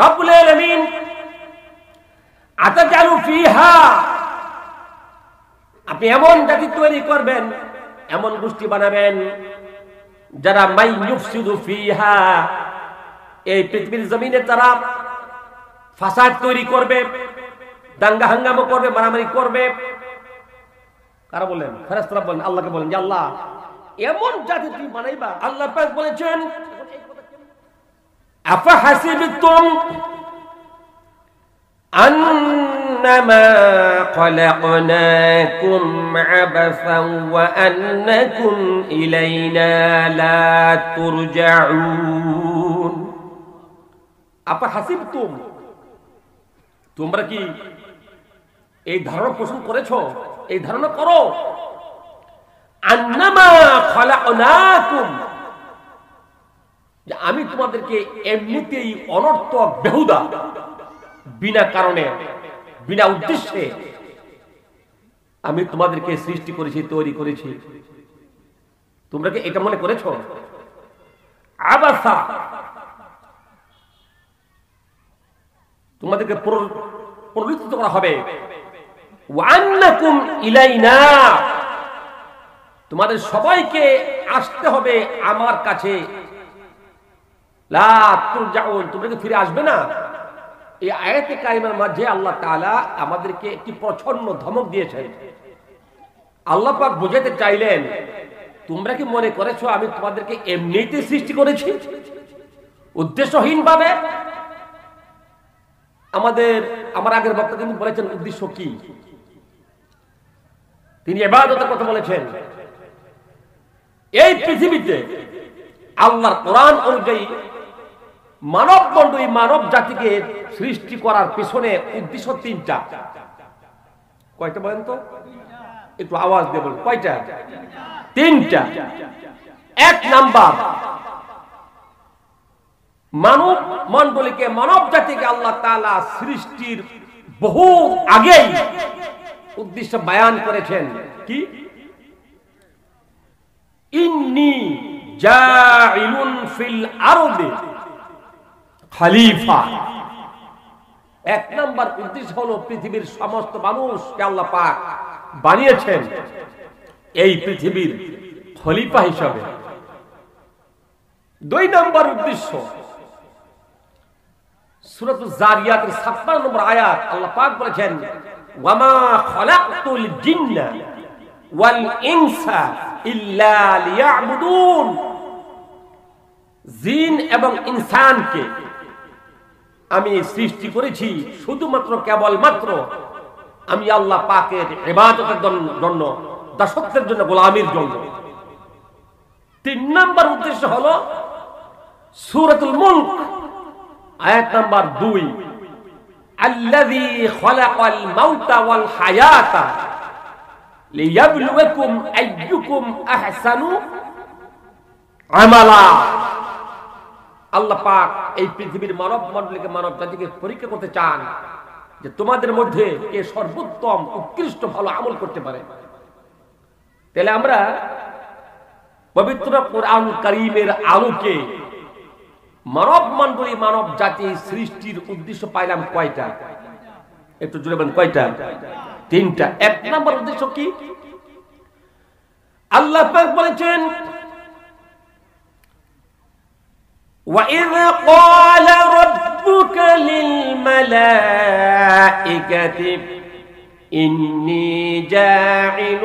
রব্বুল আলামিন আতাজালু ফিহা, আপনি এমন জাতি তৈরি করবেন, এমন গোষ্ঠী বানাবেন যারা মাই ইউফসিদু ফিহা, এই পৃথিবীর জমিনে তারা ফাসাদ তৈরি করবে, দাঙ্গা হাঙ্গামা করবে, মারামারি করবে। কারা বলেন? ফেরেশতারা বলেন, আল্লাহকে বলেন যে আল্লাহ এমন জাতি তুমি বানাইবা। আল্লাহ পাক বলেছেন আফা হাসিবতুম আন্নামা খলাকনাকুম আবাসান ওয়া আন্নাকুম ইলাইনা লা তুরজাউন। আফা হাসিবতুম, তোমরা কি এই ধারণা পোষণ করেছো, এই ধারণা করো, আন্নামা খলাকনাকুম, যে আমি তোমাদেরকে এমনিতেই অনর্থক বেহুদা, বিনা কারণে, বিনা উদ্দেশ্যে আমি তোমাদেরকে সৃষ্টি করেছি, তৈরি করেছি। তোমরা কি এটা মনে করেছো? আবাসা, তোমাদেরকে প্ররোচিত করা হবে। ওয়ান্নাকুম ইলাইনা, তোমাদের সবাইকে আসতে হবে আমার কাছে। লা তুরজাউন, তোমরা কি ফিরে আসবে না? এই আয়াতে কারিমার মাঝে আল্লাহ তাআলা আমাদেরকে একটি প্রচন্ড ধমক দিয়েছেন। আল্লাহ পাক বোঝাতে চাইলেন, তোমরা কি মনে করেছো আমি তোমাদেরকে এমনিতেই সৃষ্টি করেছি উদ্দেশ্যহীন ভাবে? আমার আগের বক্তা কিন্তু বলেছেন উদ্দেশ্য কি, তিনি ইবাদতের কথা বলেছেন। এই পৃথিবীতে আল্লাহর কোরআন অনুযায়ী মানব মণ্ডলী, মানব জাতিকে সৃষ্টি করার পিছনে উদ্দেশ্য তিনটা। কয়টা বলেন তো? একটু আওয়াজ দিয়ে বলুন, কয়টা? তিনটা। এক নাম্বার, মানব মণ্ডলীকে, মানব জাতিকে আল্লাহ তাআলা সৃষ্টির বহু আগেই উদ্দেশ্য বয়ান করেছেন। কি? ইন্নী জাইলুন ফিল আরদি খলিফা। এক নাম্বার উদ্দেশ্য হলো পৃথিবীর সমস্ত মানুষকে আল্লাহ পাক বানিয়েছেন এই পৃথিবীর খলিফা হিসাবে। দুই নাম্বার উদ্দেশ্য, সূরাতুল জারিয়াতের 56 নম্বর আয়াত, আল্লাহ পাক বলেছেন ওয়ামা খলাকতুল জিন্না ওয়াল ইনসা ইল্লা লিয়াবুদুন, জিন এবং ইনসানকে আমি সৃষ্টি করেছি শুধুমাত্র, কেবলমাত্র আমি আল্লাহ পাকের ইবাদতের জন্য, দাসত্বের জন্য, গোলামির জন্য। তিন নাম্বার উদ্দেশ্য হলো সূরাতুল মুলক আয়াত নাম্বার 2, আল্লাযী খলাকাল মাউতা ওয়াল হায়াতা লিয়াবলুয়াকুম আইয়ুকুম আহসানু আমালা। আল্লাহ পাক এই পৃথিবীর মানব মণ্ডলীকে, মানব জাতিকে পরীক্ষা করতে চান যে তোমাদের মধ্যে কে সর্বোত্তম, উৎকৃষ্ট ভালো আমল করতে পারে। তাহলে আমরা পবিত্র কোরআন কারীমের আলোকে মানব মণ্ডলী, মানব জাতি সৃষ্টির উদ্দেশ্য পাইলাম কয়টা? একটু জোরে বলেন, কয়টা? তিনটা। এক নম্বর উদ্দেশ্য কি? আল্লাহ পাক বলেছেন وَإِذْ قَالَ رَبُّكَ لِلْمَلَائِكَةِ إِنِّي جَاعِلٌ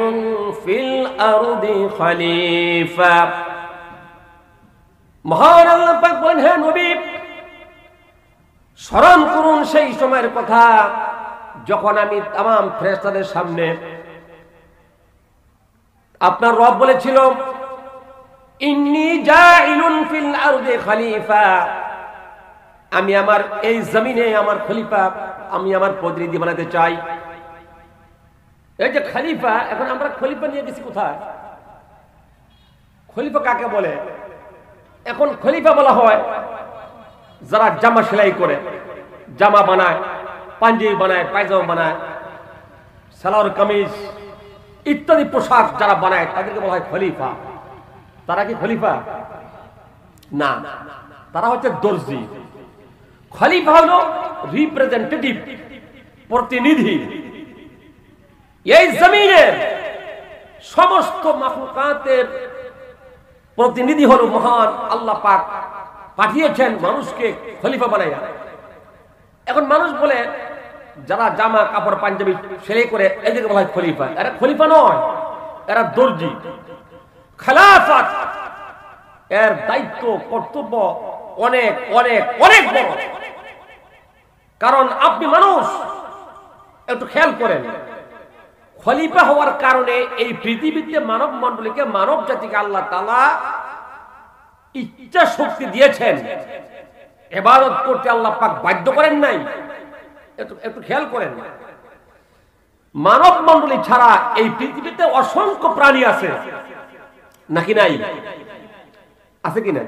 فِي الْأَرْضِ خَلِيفَةً। মহান আল্লাহ পাক বলেন, হে নবী, স্মরণ করুন সেই সময়ের কথা যখন আমি तमाम ফেরেশতাদের সামনে আপনার রব বলেছিল ইন্নী জাইলুন ফিল আরদি খলিফা, আমি আমার এই জমিনে আমার খলিফা, আমি আমার প্রতিনিধি বানাতে চাই। এই যে খলিফা, এখন আমরা খলিফা নিয়ে গেছি কোথায়? খলিফা কাকে বলে? এখন খলিফা বলা হয় যারা জামা সেলাই করে, জামা বানায়, পাঞ্জাবি বানায়, পায়জামা বানায়, সালোয়ার কামিজ ইত্যাদি পোশাক যারা বানায় তাদেরকে বলা হয় খলিফা। তারা কি খলিফা? না, তারা হচ্ছে দর্জি। খলিফা হলো রিপ্রেজেন্টেটিভ, প্রতিনিধি। এই জমিনের সমস্ত মাখলুকাতের প্রতিনিধি হলো মহান আল্লাহ পাক পাঠিয়েছেন মানুষকে খলিফা বানাইয়া। এখন মানুষ বলে যারা জামা কাপড় পাঞ্জাবি সেলাই করে এদেরকে বলা হয় খলিফা। এরা খলিফা নয়, এরা দর্জি। খেলাফত এর দায়িত্ব কর্তব্য অনেক অনেক অনেক বড়। কারণ আপনি মানুষ, একটু খেয়াল করেন, খলিফা হওয়ার কারণে এই পৃথিবীতে মানব মণ্ডলীকে, মানব জাতিকে আল্লাহ তাআলা ইচ্ছা শক্তি দিয়েছেন। ইবাদত করতে আল্লাহ পাক বাধ্য করেন নাই। একটু খেয়াল করেন, মানব মণ্ডলী ছাড়া এই পৃথিবীতে অসংখ্য প্রাণী আছে নাকি নাই? আছে কিনা?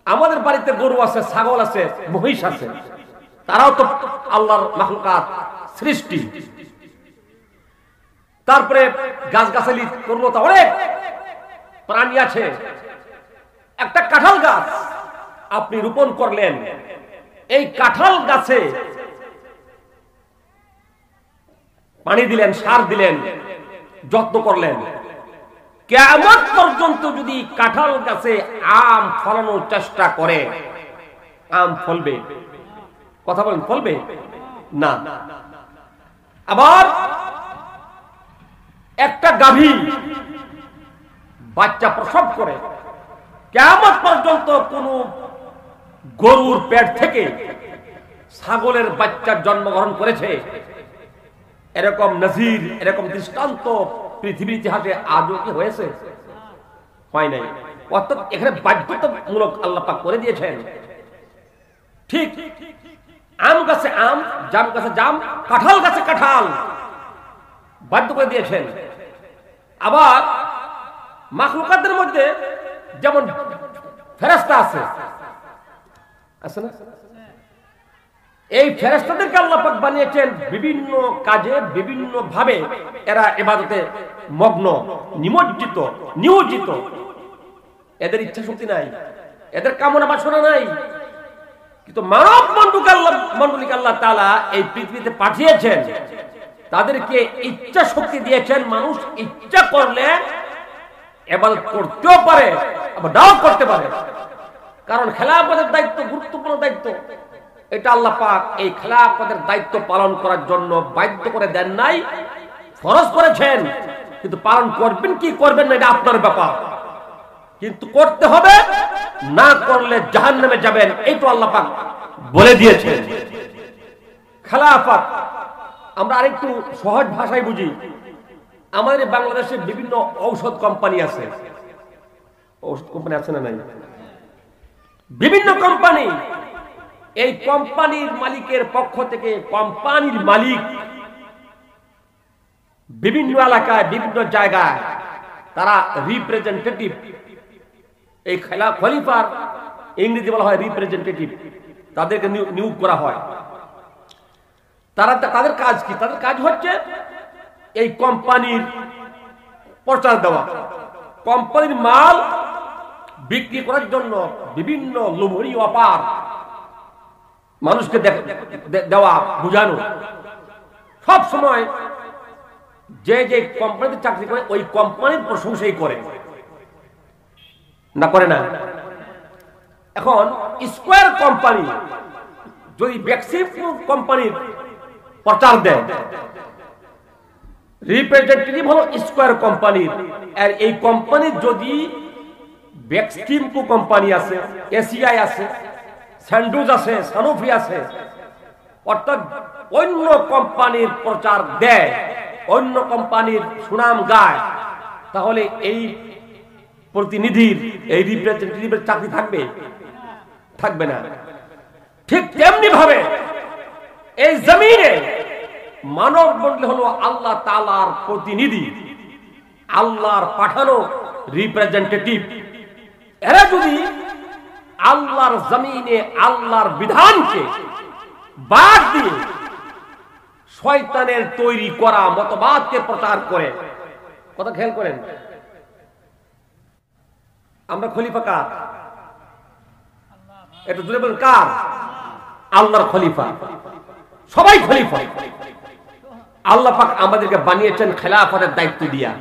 আমাদের বাড়িতে গরু আছে, ছাগল আছে, মহিষ আছে, তারাও তো আল্লাহর মাখলুকাত, সৃষ্টি। তারপরে গাছগাছালি করলো, তা অনেক প্রাণী আছে। একটা কাঁঠাল গাছ আপনি রোপণ করলেন, এই কাঁঠাল গাছে পানি দিলেন, সার দিলেন, যত্ন করলেন, কিয়ামত পর্যন্ত যদি কাঁঠাল গাছে আম ফলানোর চেষ্টা করে, আম ফলবে? কথা বলেন, ফলবে না। আবার একটা গাভী বাচ্চা প্রসব করে, কিয়ামত পর্যন্ত কোন গরুর পেট থেকে ছাগলের বাচ্চার জন্মগ্রহণ করেছে এরকম নজির, এরকম দৃষ্টান্ত পৃথিবীর ইতিহাসে আজও কি হয়েছে? হয় নাই। অর্থাৎ এখানে বাধ্যতামূলক আল্লাহ পাক করে দিয়েছেন। ঠিক আম গাছে আম, জাম গাছে জাম, কাঁঠাল গাছে কাঁঠাল বাধ্য করে দিয়েছেন। আবার মাখলুকাতের মধ্যে যেমন ফেরেশতা আছে, আছে না? এই ফেরেশতাদেরকে আল্লাহ পাক বানিয়েছেন বিভিন্ন কাজে, বিভিন্ন ভাবে এরা ইবাদতে মগ্ন, নিমজ্জিত, নিয়োজিত। এদের ইচ্ছা শক্তি নাই, এদের কামনা বাসনা নাই। কিন্তু মানব মণ্ডলীকে আল্লাহ তাআলা এই পৃথিবীতে পাঠিয়েছেন, তাদেরকে ইচ্ছা শক্তি দিয়েছেন। মানুষ ইচ্ছা করলে ইবাদত করতেও পারে, আবার নাও করতে পারে। কারণ খেলাফতের দায়িত্ব গুরুত্বপূর্ণ দায়িত্ব। এটা আল্লাহ পাক এই খেলাফতের দায়িত্ব পালন করার জন্য বাধ্য করে দেন নাই, ফরজ করেছেন। কিন্তু পালন করবেন কি করবেন না এটা আপনার ব্যাপার, কিন্তু করতে হবে, না করলে জাহান্নামে যাবেন, এই তো আল্লাহ পাক বলে দিয়েছেন। খেলাফত আমরা আরেকটু সহজ ভাষায় বুঝি। আমাদের বাংলাদেশে বিভিন্ন ঔষধ কোম্পানি আছে। ঔষধ কোম্পানি আছে না নাই? বিভিন্ন কোম্পানি। এই কোম্পানির মালিকের পক্ষ থেকে, কোম্পানির মালিক বিভিন্ন এলাকায়, বিভিন্ন জায়গায় তারা রিপ্রেজেন্টেটিভ, এই খলিফার ইংরেজি বলা হয় রিপ্রেজেন্টেটিভ, তাদেরকে নিয়োগ করা হয়। তাদের কাজ কি? তাদের কাজ হচ্ছে এই কোম্পানির প্রচার দেওয়া, কোম্পানির মাল বিক্রি করার জন্য বিভিন্ন লোভনীয় অফার মানুষকে দেওয়া, বুঝানো। সব সময় যে যে কোম্পানিতে চাকরি করে ওই কোম্পানির প্রশংসাই করে, না করে না? এখন স্কয়ার কোম্পানি যদি বেক্সিমকো কোম্পানির প্রচার দেয়, রিপ্রেজেন্টেটিভ হলো স্কয়ার কোম্পানির। আর এই কোম্পানির যদি বেক্সিমকো কোম্পানি আছে, এসিআই আছে, স্যান্ডুজ আছে, সানোফি আছে, অর্থাৎ অন্য কোম্পানির প্রচার দেয়, অন্য কোম্পানির সুনাম গায়, তাহলে এই প্রতিনিধির, এই রিপ্রেজেন্টেটিভের চাকরি থাকবে? থাকবে না। ঠিক তেমনি ভাবে এই জমিনে মানব মণ্ডলী হলো আল্লাহ তাআলার প্রতিনিধি, আল্লাহর পাঠানো রিপ্রেজেন্টেটিভ। এরা যদি আল্লাহর জমিনে আল্লাহর বিধানকে বাদ দিয়ে শয়তানের তৈরি করা মতবাদকে প্রচার করে, কথা খেয়াল করেন, আমরা খলিফা কার? একটু জোরে বলেন, কার? আল্লাহর খলিফা, সবাই খলিফা। আল্লাহ পাক আমাদেরকে বানিয়েছেন খেলাফতের দায়িত্ব দিয়া।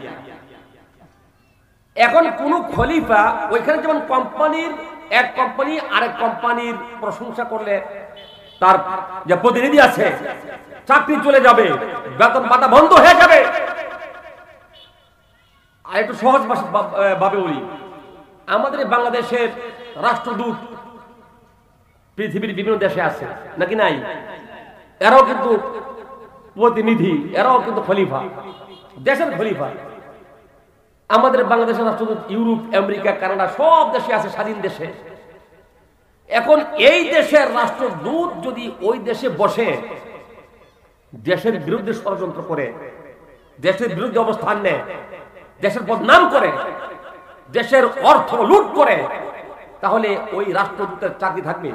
এখন কোন খলিফা ওইখানে যেমন কোম্পানির এক কোম্পানি আরেক কোম্পানির প্রশংসা করলে তার যে প্রতিনিধি আছে চাকরি চলে যাবে, বেতন ভাতা বন্ধ হয়ে যাবে। আর একটু সহজ ভাবে বলি, আমাদের বাংলাদেশের রাষ্ট্রদূত পৃথিবীর বিভিন্ন দেশে আছে নাকি নাই? এরাও কিন্তু প্রতিনিধি, এরাও কিন্তু খলিফা, দেশের খলিফা। আমাদের বাংলাদেশের রাষ্ট্রদূত ইউরোপ, আমেরিকা, কানাডা সব দেশে আছে, স্বাধীন দেশে। এখন এই দেশের রাষ্ট্রদূত যদি ওই দেশে বসে দেশের বিরুদ্ধে ষড়যন্ত্র করে, দেশের বিরুদ্ধে অবস্থান নেয়, দেশের বদনাম করে, দেশের অর্থ লুট করে, তাহলে ওই রাষ্ট্রদূতের চাকরি থাকবে?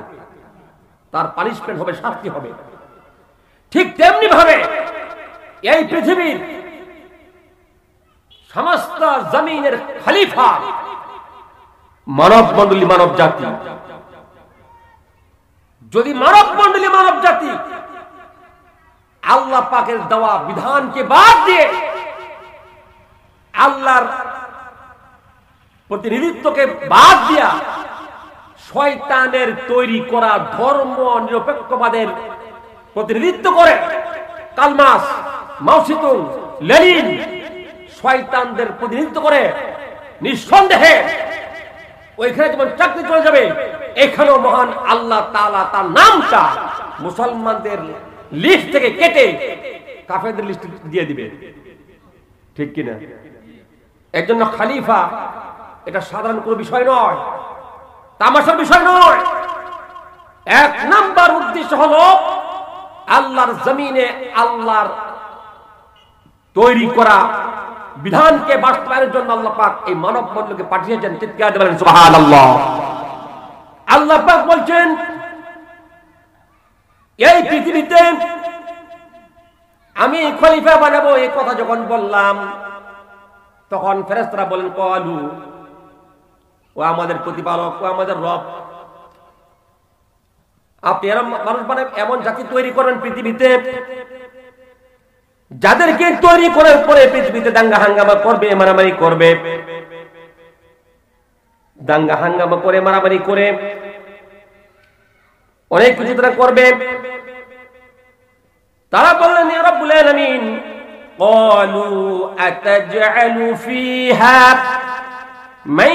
তার পানিশমেন্ট হবে, শাস্তি হবে। ঠিক তেমনি ভাবে এই পৃথিবীর সমস্ত জমিনের খলিফা মানব মণ্ডলী, মানব জাতি। যদি মানব মণ্ডলী, মানব জাতি আল্লাহ পাকের দেওয়া বিধানকে বাদ দিয়ে আল্লাহর প্রতিনিধিত্বকে বাদ দিয়া শয়তানের তৈরি করা ধর্ম নিরপেক্ষবাদের প্রতিনিধিত্ব করে, কার্ল মার্কস, মাও সেতুং, লেনিন শয়তানদের প্রতিনিধিত্ব করে, নিঃসন্দেহে ওইখানে যেমন চাকরি চলে যাবে, এখানেও মহান আল্লাহ তাআলা তার নামটা মুসলমানদের লিস্ট থেকে কেটে কাফেরদের লিস্ট দিয়ে দিবে। ঠিক কিনা? এর জন্য খলিফা এটা সাধারণ কোনো বিষয় নয়, তামাশার বিষয় নয়। এক নাম্বার উদ্দেশ্য হলো আল্লাহর জমিনে আল্লাহর তৈরি করা বিধানকে বাস্তবায়নের জন্য আল্লাহ পাক এই মানব মণ্ডলীকে পাঠিয়েছেন। চিৎকার দিয়ে বলেন সুবহানাল্লাহ। আল্লাহ পাক বলছেন এই পৃথিবীতে আমি খলিফা বানাবো। এই কথা যখন বললাম তখন ফেরেশতারা বলেন ক্বালু, ও আমাদের প্রতিপালক, ও আমাদের রব, আপনি এরকম মানুষ মানে এমন জাতি তৈরি করবেন পৃথিবীতে যাদেরকে তৈরি করার পরে পৃথিবীতে দাঙ্গা হাঙ্গামা করবে, মারামারি করবে, দাঙ্গা হাঙ্গামা করে, মারামারি করে অনেক কিছু তারা করবে। তারা বললেন ইয়া রাব্বুল আলামিন, ক্বালু আতাজআলু ফিহা মান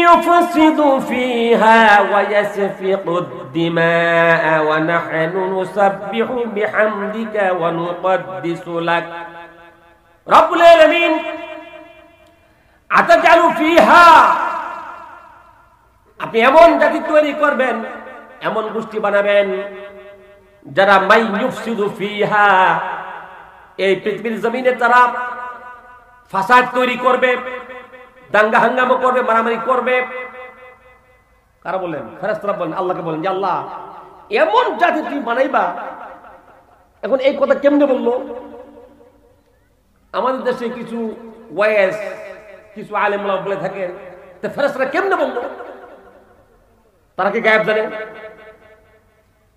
ইউফসিদু ফিহা ওয়া ইয়াসফিকু الدماء ونحن نسبح بحمدك ونقدس لك। রব্বুল আলামিন আতাজআলু ফিহা, আপনি এমন জাতি তৈরি করবেন, এমন গোষ্ঠী বানাবেন যারা মান ইউফসিদু ফিহা, এই পৃথিবীর জমিনে তারা ফাসাদ তৈরি করবে, দাঙ্গা হাঙ্গামা করবে, মারামারি করবে। কারা বলেন? ফেরেশতারা বলেন আল্লাহকে, বলেন যে আল্লাহ এমন জাতি তুমি বানাইবা। এখন এই কথা কেমনে বললো? আমাদের দেশে কিছু ওয়াইস, কিছু আলেম ওলামা বলে থাকেন, তো ফেরেশতারা কেমনে বললো? তারা কি গায়েব জানে?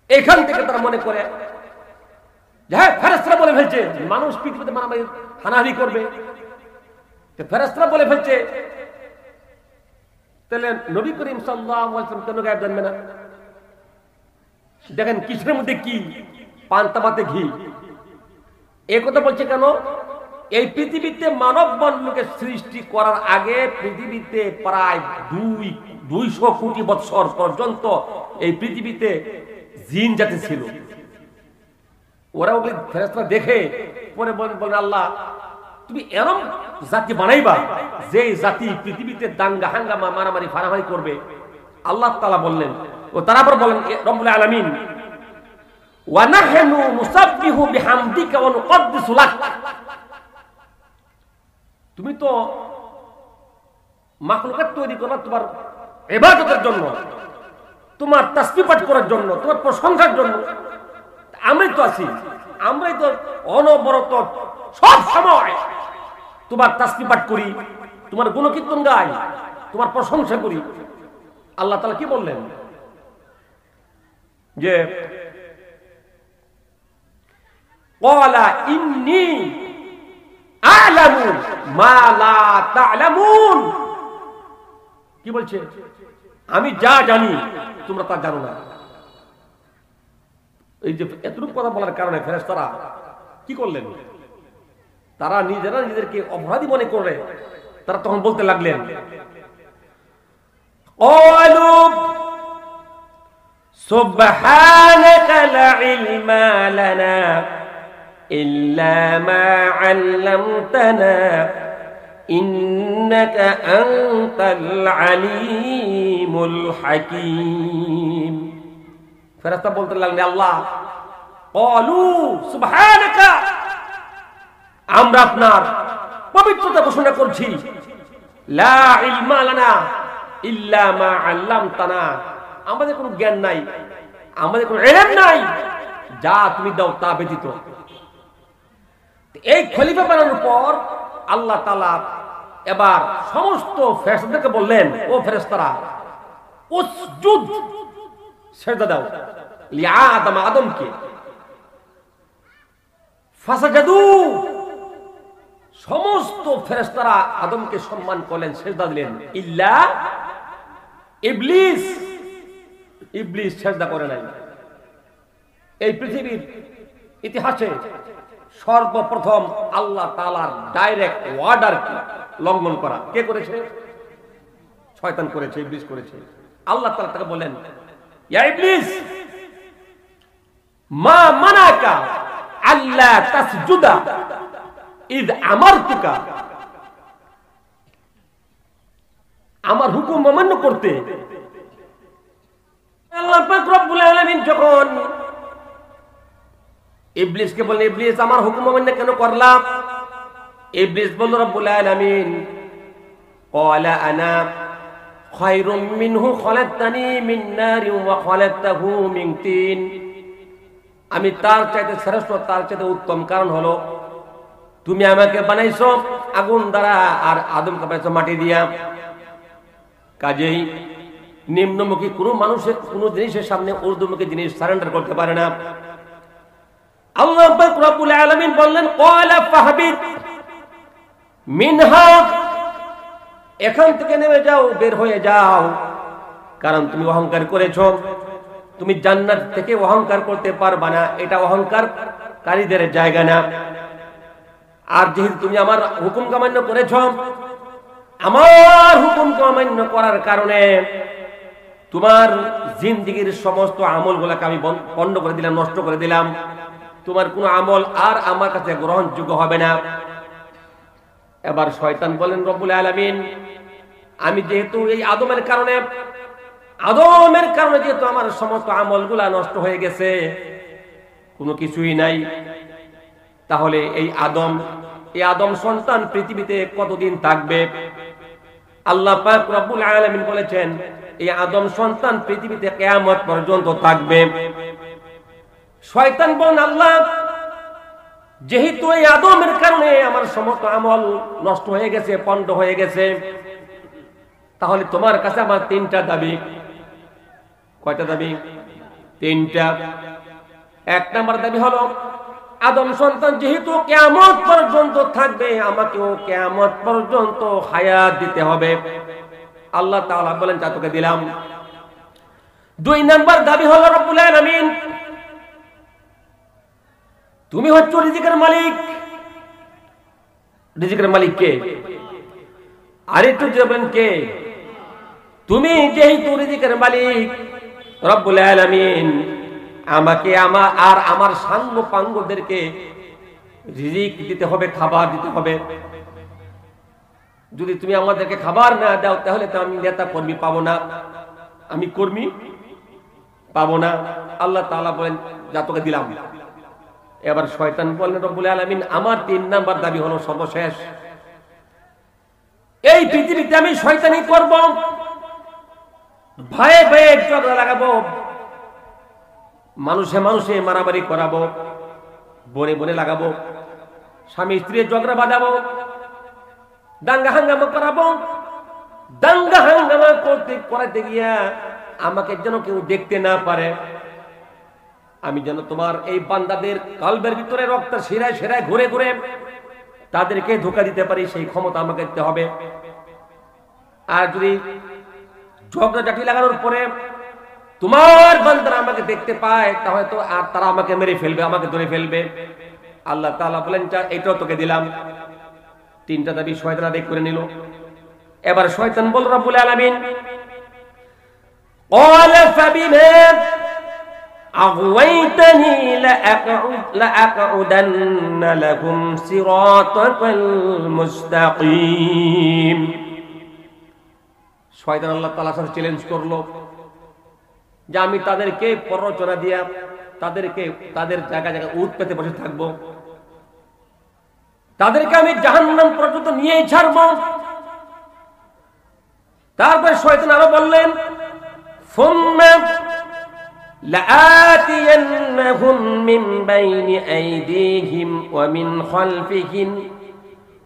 এখান থেকে তারা মনে করে যে হ্যাঁ ফেরেশতারা বলে ফেলছে মানুষ পৃথিবীতে মারামারি হানাহানি করবে, তো ফেরেশতারা বলে ফেলছে, তাহলে নবী করিম সাল্লাল্লাহু আলাইহি ওয়াসাল্লাম কেন গায়েব জানবে না? দেখেন কিসের মধ্যে কি, পান্তামাতে ঘি। এই কথা বলছে কেন? এই পৃথিবীতে মানব মণ্ডলীকে সৃষ্টি করার আগে পৃথিবীতে প্রায় 200 কোটি বছর পর্যন্ত এই পৃথিবীতে জিন জাতি ছিল। ওরা ওগুলি ফেরেশতারা দেখে পরে বলেন আল্লাহ তুমি এরকম জাতি বানাইবা যে জাতি পৃথিবীতে দাঙ্গা হাঙ্গামা, মারামারি, ফারামারি করবে। আল্লাহ তাআলা বললেন, ও তারপর বলেন রব্বুল আলামিন ওয়া নাহনু নুসাব্বিহু বিহামদিকা ওয়া নুকদ্দিসু লাক। তুমি তো মাখলুকাত তৈরি করবা তোমার ইবাদতের জন্য, তোমার তাসবিহ পাঠ করার জন্য, তোমার প্রশংসার জন্য। আমরাই তো আছি, আমরাই তো অনবরত সব সময় তোমার তাসবিহ পাঠ করি, তোমার গুণকীর্তন গাই, তোমার প্রশংসা করি। আল্লাহ তাআলা কি বললেন? যে ক্বালা ইন্নী আ'লামু মা লা তা'লামুন। কি বলছে? আমি যা জানি তোমরা তা জানো না। এই যে এতটুকু কথা বলার কারণে ফেরেশতারা কি করলেন? তারা নিজেরা নিজেদেরকে অপরাধী মনে করে তারা তখন বলতে লাগলেন, ক্বালু সুবহানাকা লা ইলমা লানা ইল্লা মা 'আল্লামতানা ইন্নাকা আনতাল আলিমুল হাকীম। ফেরেশতা বলতে লাগলেন, আল্লাহ, ক্বালু সুবহানাকা, আমরা আপনার পবিত্রতা ঘোষণা করছি, লা ইলমা লানা ইল্লা মা 'আল্লামতানা, আমাদের কোনো জ্ঞান নাই, আমাদের কোনো ইলম নাই, যা তুমি দাও তা ব্যতীত। এই খলিফা বানানোর পর আল্লাহ তাআলা এবার সমস্ত ফেরেশতাদেরকে বললেন, ও ফেরেশতারা, উসজুদ, সিজদা দাও, লিআদম, আদমকে। ফাসাজাদু, সমস্ত ফেরেশতারা আদমকে সম্মান করলেন, সিজদা দিলেন, ইল্লা ইবলিস, ইবলিস সিজদা করে নাই। এই পৃথিবীর ইতিহাসে সর্বপ্রথম আল্লাহ তাআলার ডাইরেক্ট অর্ডার লঙ্ঘন করা কে করেছে? শয়তান করেছে, ইবলিস করেছে। আল্লাহ তাআলা তাকে বলেন, ইয়া ইবলিস মা মানাকা আল্লা তাসজুদা ইদ আমারতুকা, আমার হুকুম অমান্য করতে। আল্লাহ পাক রব্বুল আলামিন যখন ইবলিসকে বললেন, ইবলিস আমার হুকুম অমান্য কেন করলাম? ইবলিস বলল, রব্বুল আলামিন ক্বালা আনা খায়রুম মিনহু খলাকতানি মিন নারিন ওয়া খলাকতাহু মিন তিন, আমি তার চাইতে শ্রেষ্ঠ, তার চাইতে উত্তম। কারণ হলো তুমি আমাকে বানাইছো আগুন দ্বারা আর আদমকে বানাইছো মাটি দিয়া। কাজেই নিম্নমুখী কোনো মানুষের কোনো জিনিসের সামনে ঊর্ধ্বমুখী জিনিস সারেন্ডার করতে পারে না। আল্লাহ পাক রব্বুল আলামিন বললেন, ক্বালা ফাহবিত মিনহা, এখান থেকে নেমে যাও, বের হয়ে যাও, কারণ তুমি অহংকার করেছো। তুমি জান্নাত থেকে অহংকার করতে পারবা না, এটা অহংকারকারীদের জায়গা না। আর যেহেতু তুমি আমার হুকুম অমান্য করেছো, আমার হুকুম অমান্য করার কারণে তোমার জিন্দেগীর সমস্ত আমলগুলোকে আমি বন্ধ করে দিলাম, নষ্ট করে দিলাম। তোমার কোনো আমল আর আমার কাছে গ্রহণযোগ্য হবে না। এবার শয়তান বলেন, রব্বুল আলামিন আমি যেহেতু এই আদমের কারণে যেহেতু আমার সমস্ত আমলগুলা নষ্ট হয়ে গেছে, কোনো কিছুই নাই, তাহলে এই আদম সন্তান পৃথিবীতে কতদিন থাকবে? আল্লাহ পাক রব্বুল আলামিন বলেছেন, এই আদম সন্তান পৃথিবীতে কিয়ামত পর্যন্ত থাকবে। শয়তান বলেন, আল্লাহ যেহেতু এই আদমের কারণে আমার সমস্ত আমল নষ্ট হয়ে গেছে, পণ্ড হয়ে গেছে, তাহলে তোমার কাছে আমার তিনটা দাবি। কয়টা দাবি? তিনটা। এক নাম্বার দাবি হলো, আদম সন্তান যেহেতু কিয়ামত পর্যন্ত থাকবে, আমাকেও কিয়ামত পর্যন্ত হায়াত দিতে হবে। আল্লাহ তাআলা বলেন, যা তোকে দিলাম। দুই নাম্বার দাবি হলো, রব্বুল আলামিন তুমি হচ্ছো রিজিকের মালিক। রিজিকের মালিক কে? আরেকটু বলেন কে? তুমি যেহেতু রিজিকের মালিক, রব্বুল আলামিন আমাকে আমার সাঙ্গ পাঙ্গদেরকে রিজিক দিতে হবে, খাবার দিতে হবে। যদি তুমি আমাদেরকে খাবার না দাও, তাহলে তো আমি নেতা কর্মী পাবো না, আমি কর্মী পাবো না। আল্লাহ তাআলা বলেন, যা তোকে দিলাম। এবার শয়তান বললেন, রব্বুল আলামিন আমার তিন নাম্বার দাবি হলো সর্বশেষ, এই পৃথিবীতে আমি শয়তানি করব, ভয়ে ভয়ে ঝগড়া লাগাবো, মানুষে মানুষে মারামারি করাবো, বনে বনে লাগাবো, স্বামী স্ত্রী ঝগড়া বাঁধাবো, দাঙ্গা হাঙ্গামা করাবো। দাঙ্গা হাঙ্গামা করাতে গিয়া আমাকে যেন কেউ দেখতে না পারে। আমি যেন তোমার এই বান্দাদের কলবের ভিতরে রক্ত শিরায় শিরায় ঘুরে ঘুরে তাদেরকে ধোঁকা দিতে পারি, সেই ক্ষমতা আমাকে দিতে হবে। আর যদি ঝগড়াঝাটি লাগানোর পরে তোমার বান্দারা আমাকে দেখতে পায়, তাহলে তো আর তারা আমাকে মেরে ফেলবে, আমাকে ধরে ফেলবে। আল্লাহ তাআলা বলেন, এটাও তোকে দিলাম। তিনটা দাবি শয়তান আদায় করে নিল। এবার শয়তান বল, রব্বুল আলামিন قال فبما أغويتني لأقعدن لهم صراطك المستقيم। শয়তান আল্লাহ তাআলার সাথে চ্যালেঞ্জ করলো যে আমি তাদেরকে প্ররোচনা দিয়া তাদেরকে তাদের জায়গা জায়গায় উট পেতে বসে থাকবো, তাদেরকে আমি জাহান্নাম পর্যন্ত নিয়ে ছাড়বো। তারপর শয়তান আরো বললেন, ثم لآتينهم من بين أيديهم ومن خلفهم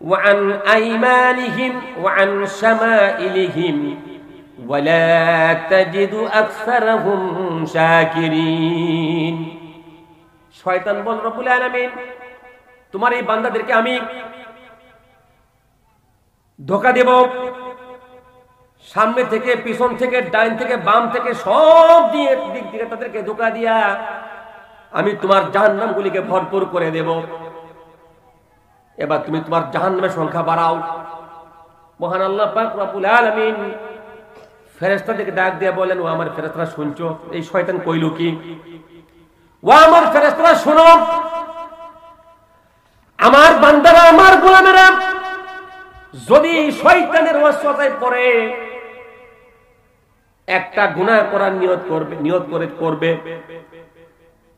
وعن أيمانهم وعن شمائلهم ولا تجد أكثرهم شاكرين। শয়তান বল, রব্বুল আলামিন তোমার এই বান্দাদেরকে আমি ধোঁকা দেব, সামনে থেকে পিছন থেকে ডাইন থেকে বাম থেকে সব দিক থেকে তাদেরকে ধোঁকা দিয়া আমি তোমার জাহান্নামগুলিকে ভরপুর করে দেব। এবার তুমি তোমার জাহান্নামের সংখ্যা বাড়াও। মহান আল্লাহ পাক রব্বুল আলামিন ফেরেশতাদেরকে ডাক দিয়ে বলেন, ও আমার ফেরেশতারা শুনছো এই শয়তান কইল কি? ও আমার ফেরেশতারা শুনো, আমার বান্দারা আমার গোলামেরা যদি শয়তানের ওয়াসওয়াসায় পড়ে একটা গুনাহ করার নিয়ত করবে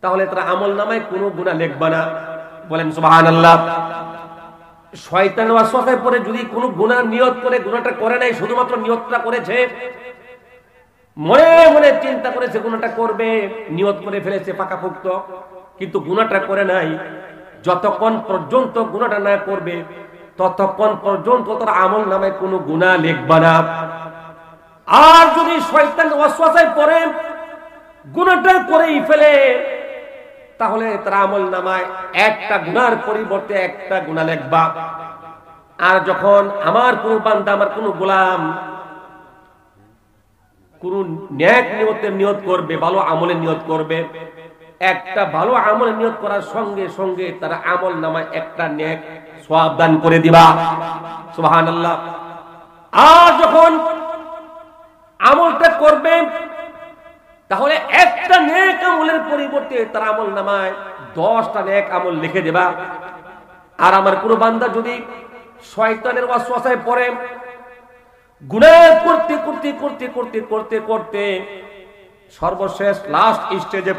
তাহলে তারা আমলনামায় কোনো গুনাহ লিখবে না। বলেন সুবহানাল্লাহ। শয়তানের ওয়াসওয়াসায় পড়ে যদি কোনো গুনাহ নিয়ত করে, গুনাহটা করে নাই, শুধুমাত্র নিয়তটা করেছে, মনে মনে চিন্তা করেছে গুনাহটা করবে, নিয়ত করে ফেলেছে পাকাপোক্ত, কিন্তু গুনাহটা করে নাই, যতক্ষণ পর্যন্ত গুনাহটা না করবে ততক্ষণ পর্যন্ত তার আমলনামায় কোনো গুনাহ লিখবে না। আর যদি শয়তান ওয়াসওয়াসায় পড়ে গুনাহটা করেই ফেলে তাহলে তার আমলনামায় একটা গুনার পরিবর্তে একটা গুনাহ লিখবা। আর যখন আমার কোন বান্দা, আমার কোন গোলাম কোন নেক নিয়ত করবে, ভালো আমলের নিয়ত করবে, একটা ভালো আমলের নিয়ত করার সঙ্গে সঙ্গে তার আমলনামায় একটা নেক সওয়াব দান করে দিবা। সুবহানাল্লাহ। আর যখন আমলটা করবে তাহলে একটা নেক আমলের পরিবর্তে তার আমলনামায় 10টা নেক আমল লিখে দেবা। আর আমার কোন বান্দা যদি শয়তানের ওয়াসওয়াসায় পড়ে গুনাহ করতে করতে করতে করতে করতে করতে সর্বশেষ লাস্ট স্টেজে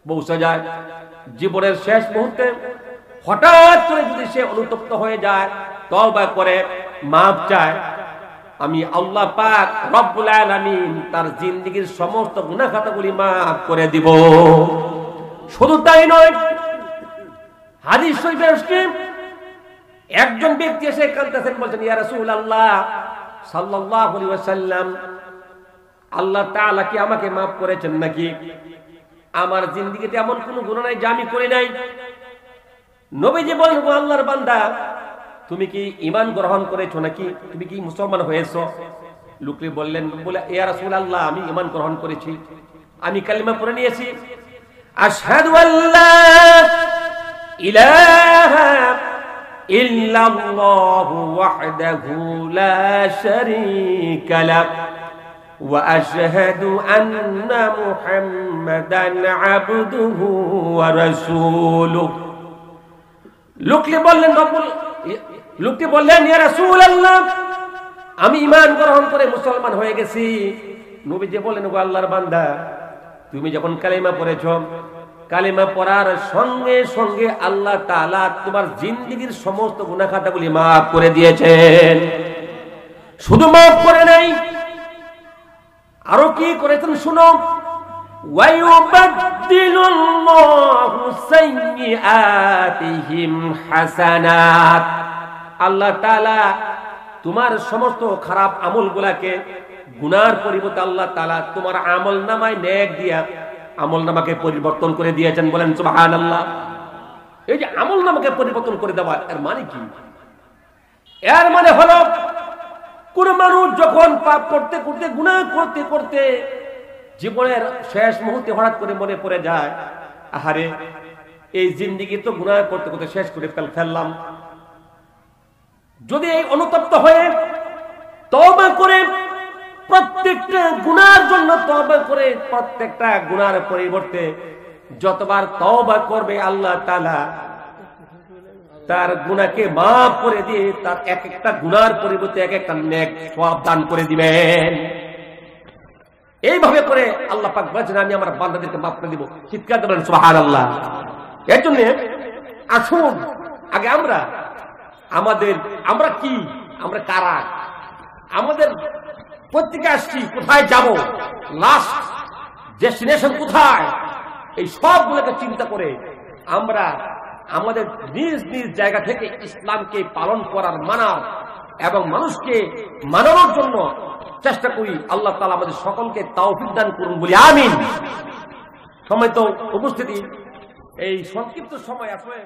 পৌঁছে যায়, জীবনের শেষ মুহূর্তে হঠাৎ করে যদি সে অনুতপ্ত হয়ে যায়, তওবা করে মাফ চায়, আমি আল্লাহ পাক রব্বুল আলামিন তার জিন্দেগীর সমস্ত গুনাহ খাতাগুলি মাফ করে দিব। শুধু তাই নয়, হাদিস শরীফে আসছে একজন ব্যক্তি এসে কাঁদতেছেন, বলছেন, ইয়া রাসূলুল্লাহ সাল্লাল্লাহু আলাইহি ওয়াসাল্লাম, আল্লাহ তাআলা কি আমাকে মাফ করেছেন নাকি? আমার জিন্দেগিতে এমন কোন গুনাহ নাই যা আমি করি নাই। নবীজি বলেন, ও আল্লাহর বান্দা, তুমি কি ঈমান গ্রহণ করেছো নাকি? তুমি কি মুসলমান হয়েছো? লোকটি বললেন, ইয়া রাসূলুল্লাহ, আমি ঈমান গ্রহণ করেছি, আমি কালিমা পড়ে নিয়েছি, আশহাদু আল্লা ইলাহা ইল্লাল্লাহু ওয়াহদাহু লা শারীকা লাহ ওয়া আশহাদু আন্না মুহাম্মাদান আবদুহু ওয়া রাসূলুহু। লোকটি বললেন, ইয়া রাসূলুল্লাহ, আমি ঈমান গ্রহণ করে মুসলমান হয়ে গেছি। নবীজি বললেন, ও আল্লাহর বান্দা, তুমি যখন কালিমা পড়েছো, কালিমা পড়ার সঙ্গে সঙ্গে আল্লাহ তাআলা তোমার জিন্দেগীর সমস্ত গুনাহ খাতাগুলি মাফ করে দিয়েছেন। শুধু মাফ করে নাই, আরো কি করেছেন শুনো, ওয়ায়ুবাদদিলুল্লাহু সাইয়্যাতিহিম হাসানাত। আল্লাহ তাআলা তোমার সমস্ত খারাপ আমলগুলাকে, গুনার পরিবর্তে আল্লাহ তাআলা তোমার আমলনামায় নেক দিয়া আমল নামাকে পরিবর্তন করে দিয়েছেন, বলেন সুবহানাল্লাহ। এই যে আমল নামাকে পরিবর্তন করে দেওয়া, এর মানে কি? এর মানে হলো কোন মানুষ যখন পাপ করতে করতে, গুনাহ করতে করতে জীবনের শেষ মুহূর্তে হঠাৎ করে মনে পড়ে যায়, আহারে এই জিন্দেগি তো গুনাহ করতে করতে শেষ করে ফেললাম। যদি এই অনুতপ্ত হয়ে তওবা করে, প্রত্যেকটা গুনার জন্য তওবা করে, প্রত্যেকটা গুনার পরিবর্তে যতবার তওবা করবে আল্লাহ তাআলা তার গুনাহকে মাফ করে দিয়ে তার এক একটা গুনার পরিবর্তে এক একটা নেক সওয়াব দান করে দিবেন। এইভাবে করে আল্লাহ পাক বলেছেন, আমি আমার বান্দাদেরকে মাফ করে দিব। চিৎকার দেবেন সুবহানাল্লাহ। এর জন্য আসুন আগে আমরা কি, আমরা কারা, আমাদের প্রত্যেকে আসছি, কোথায় যাব, লাস্ট ডেস্টিনেশন কোথায়, এই সবগুলোকে চিন্তা করে আমরা আমাদের নিজ নিজ জায়গা থেকে ইসলামকে পালন করার, মানার এবং মানুষকে মানানোর জন্য চেষ্টা করি। আল্লাহ তাআলা আমাদের সকলকে তৌফিক দান করুন বলি আমিন। সময় তো উপস্থিতি, এই সংক্ষিপ্ত সময় আসলে